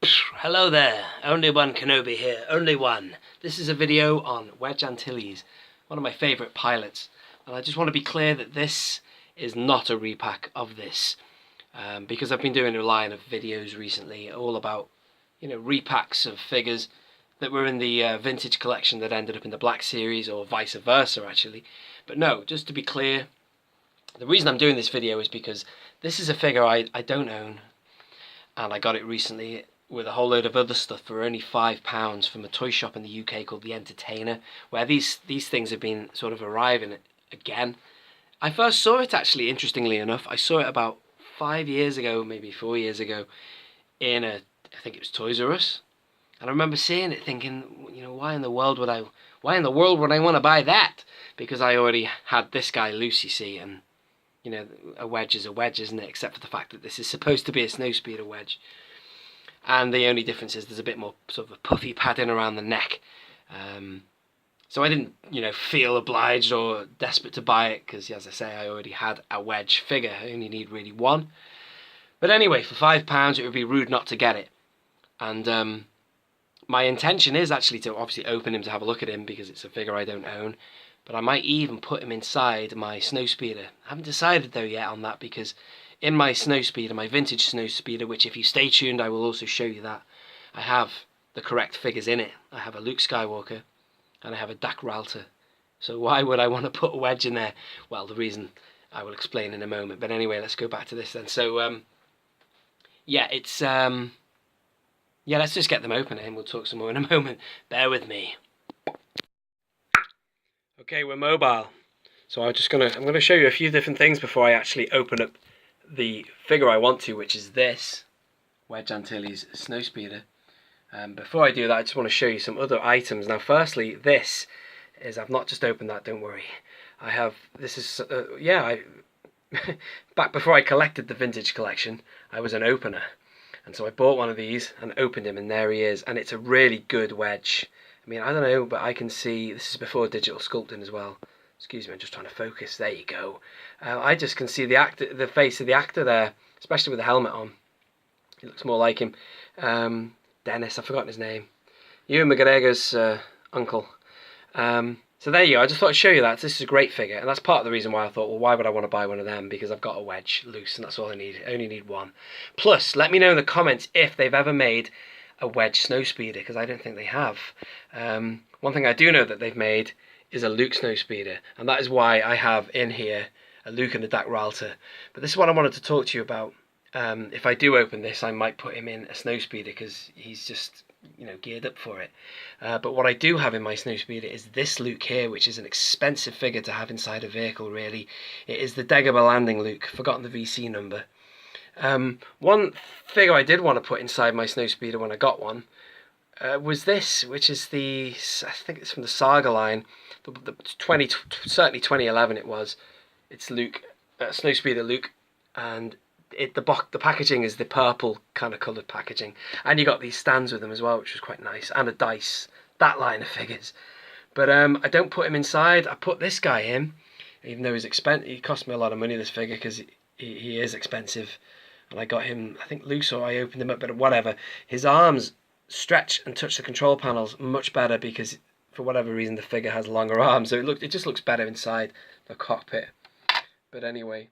Hello there, only one Kenobi here, only one. This is a video on Wedge Antilles, one of my favourite pilots, and I just want to be clear that this is not a repack of this, because I've been doing a line of videos recently all about, repacks of figures that were in the vintage collection that ended up in the Black Series, or vice versa actually. But no, just to be clear, the reason I'm doing this video is because this is a figure I don't own, and I got it recently with a whole load of other stuff for only £5 from a toy shop in the UK called the Entertainer, where these things have been sort of arriving again. I first saw it, actually, interestingly enough, I saw it about 5 years ago, maybe 4 years ago, in I think it was Toys R Us. And I remember seeing it thinking, why in the world would I want to buy that? Because I already had this guy loose, you see, and a wedge is a wedge, isn't it? Except for the fact that this is supposed to be a Snowspeeder wedge. And the only difference is there's a bit more sort of a puffy padding around the neck. So I didn't, feel obliged or desperate to buy it, because, as I say, I already had a wedge figure. I only need really one. But anyway, for £5, it would be rude not to get it. And my intention is actually to obviously open him to have a look at him, because it's a figure I don't own. But I might even put him inside my Snowspeeder. I haven't decided though yet on that, because in my Snowspeeder, my vintage Snowspeeder, which if you stay tuned I will also show you that, I have the correct figures in it. I have a Luke Skywalker and I have a Dak Ralter. So why would I want to put a wedge in there? Well, the reason I will explain in a moment. But anyway, let's go back to this then. So let's just get them open and we'll talk some more in a moment. Bear with me. Okay, we're mobile. So I'm going to show you a few different things before I actually open up the figure I want to, which is this Wedge Antilles Snowspeeder. Before I do that, I just want to show you some other items. Now, firstly, this is, I've not just opened that, don't worry. Back before I collected the vintage collection, I was an opener. And so I bought one of these and opened him, and there he is. And it's a really good wedge. I mean, I don't know, but I can see, this is before digital sculpting as well. Excuse me, I'm just trying to focus. There you go. I just can see the face of the actor there, especially with the helmet on. He looks more like him. Dennis, I've forgotten his name. Ewan McGregor's uncle. So there you go. I just thought I'd show you that. This is a great figure, and that's part of the reason why I thought, well, why would I want to buy one of them? Because I've got a wedge loose, and that's all I need. I only need one. Plus, let me know in the comments if they've ever made a wedge Snowspeeder, because I don't think they have. One thing I do know that they've made is a Luke Snowspeeder, and that is why I have in here a Luke and a Dak Ralter. But this is what I wanted to talk to you about. If I do open this, I might put him in a Snowspeeder, because he's just geared up for it. But what I do have in my Snowspeeder is this Luke here, which is an expensive figure to have inside a vehicle, really. It is the Dagobah Landing Luke, forgotten the VC number. One figure I did want to put inside my Snowspeeder when I got one was this, which is I think it's from the Saga line, certainly 2011 it was. It's Luke, Snowspeeder Luke, and the packaging is the purple kind of coloured packaging, and you got these stands with them as well, which was quite nice, and a dice, that line of figures. But I don't put him inside. I put this guy in, even though he cost me a lot of money, this figure, because he is expensive, and I got him, I think, loose, or I opened him up, but whatever. His arms stretch and touch the control panels much better, because for whatever reason the figure has longer arms, so it just looks better inside the cockpit. But anyway,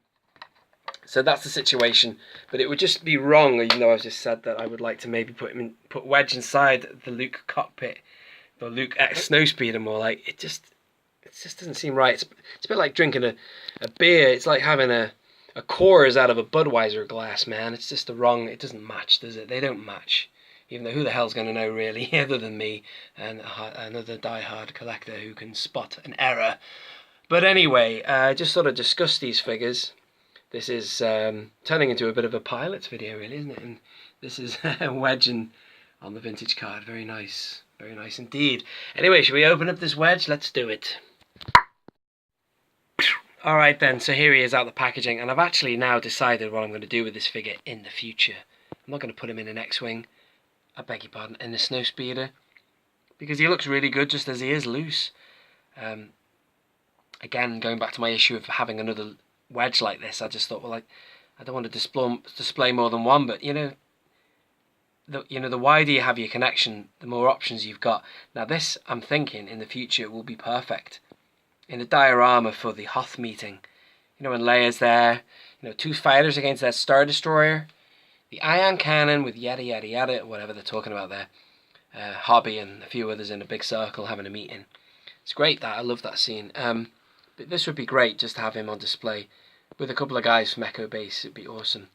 so that's the situation. But it would just be wrong, even though I've just said that I would like to maybe put Wedge inside the Luke cockpit, the Luke X Snowspeeder, more like. It just doesn't seem right. It's a bit like drinking a beer. It's like having a Coors out of a Budweiser glass, man. It's just it doesn't match, does it? They don't match. Even though who the hell's going to know, really, other than me and another die-hard collector who can spot an error. But anyway, just sort of discuss these figures. This is turning into a bit of a pilot's video, really, isn't it? And this is Wedge on the vintage card. Very nice indeed. Anyway, should we open up this wedge? Let's do it. Alright then, so here he is out the packaging, and I've actually now decided what I'm going to do with this figure in the future. I'm not going to put him in an X-Wing, I beg your pardon, in the Snowspeeder, because he looks really good just as he is loose. Again, going back to my issue of having another wedge like this, I just thought, well, I don't want to display more than one, but the wider you have your connection, the more options you've got. Now this, I'm thinking, in the future will be perfect in a diorama for the Hoth meeting. You know, when Leia's there, you know, two fighters against that Star Destroyer, the ion cannon with yada yada yada, whatever they're talking about there. Hobby and a few others in a big circle having a meeting. It's great, that I love that scene. But this would be great just to have him on display with a couple of guys from Echo Base. It'd be awesome.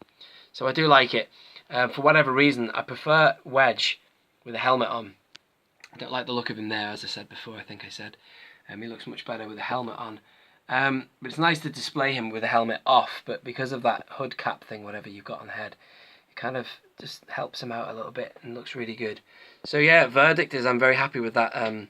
So I do like it. For whatever reason, I prefer Wedge with a helmet on. I don't like the look of him there, as I said before. I think I said he looks much better with a helmet on. But it's nice to display him with a helmet off. But because of that hood cap thing, whatever you've got on the head, it kind of just helps him out a little bit and looks really good. So yeah, verdict is I'm very happy with that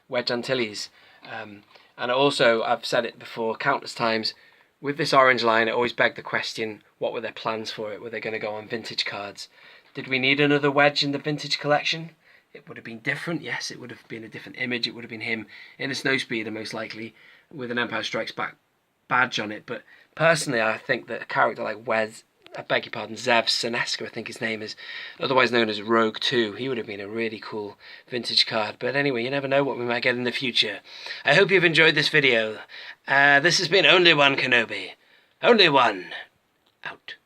Wedge Antilles. And also, I've said it before countless times, with this orange line, it always begged the question, what were their plans for it? Were they going to go on vintage cards? Did we need another Wedge in the vintage collection? It would have been different, yes, it would have been a different image. It would have been him in a Snowspeeder, most likely, with an Empire Strikes Back badge on it. But personally, I think that a character like Wedge, I beg your pardon, Zev Sineska, I think his name is, otherwise known as Rogue 2. He would have been a really cool vintage card. But anyway, you never know what we might get in the future. I hope you've enjoyed this video. This has been Only One Kenobi. Only One. Out.